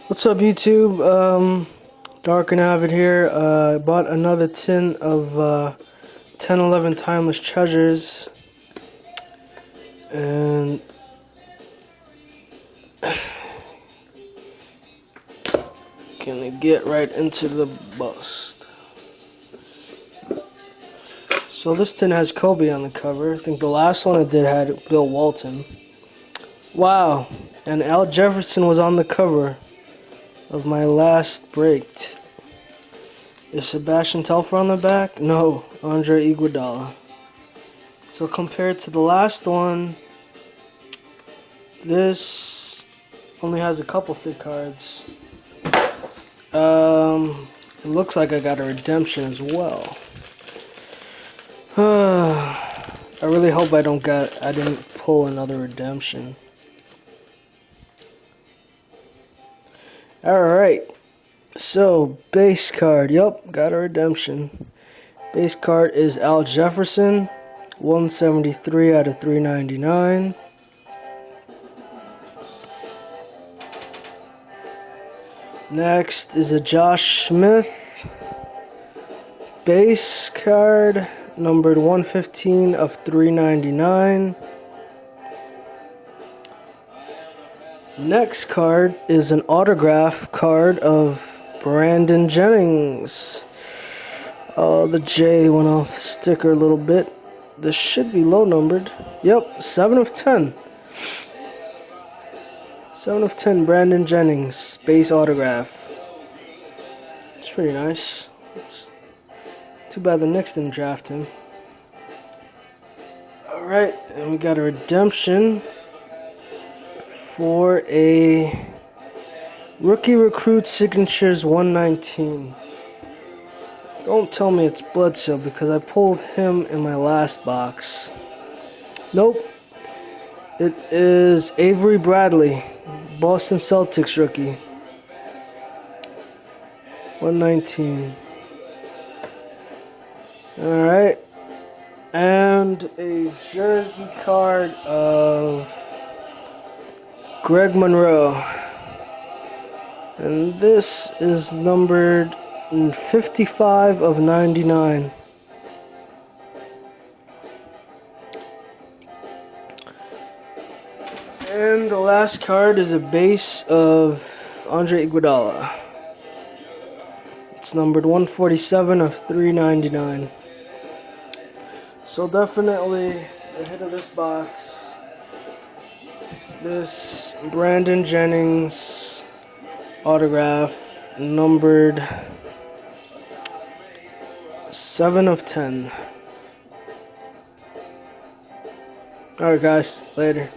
What's up, YouTube? Dark and Avid here. I bought another tin of 1011 Timeless Treasures, and gonna get right into the bust. So this tin has Kobe on the cover. I think the last one I did had Bill Walton. Wow, and Al Jefferson was on the cover of my last break. Is Sebastian Telfair on the back? No, Andre Iguodala. So compared to the last one, this only has a couple thick cards. It looks like I got a redemption as well. I really hope I didn't pull another redemption. Alright, so base card, yep, got a redemption. Base card is Al Jefferson, 173 out of 399. Next is a Josh Smith base card, numbered 115 of 399. Next card is an autograph card of Brandon Jennings. Oh, the J went off sticker a little bit. This should be low numbered. Yep, 7 of 10. 7 of 10, Brandon Jennings, base autograph. It's pretty nice. It's too bad the Knicks didn't draft him. Alright, and we got a redemption for a Rookie Recruit Signatures 119. Don't tell me it's Bledsoe because I pulled him in my last box. Nope. It is Avery Bradley, Boston Celtics rookie. 119. Alright. And a jersey card of Greg Monroe. And this is numbered 55 of 99. And the last card is a base of Andre Iguodala. It's numbered 147 of 399. So definitely the hit of this box. This Brandon Jennings autograph, numbered 7 of 10. Alright guys, later.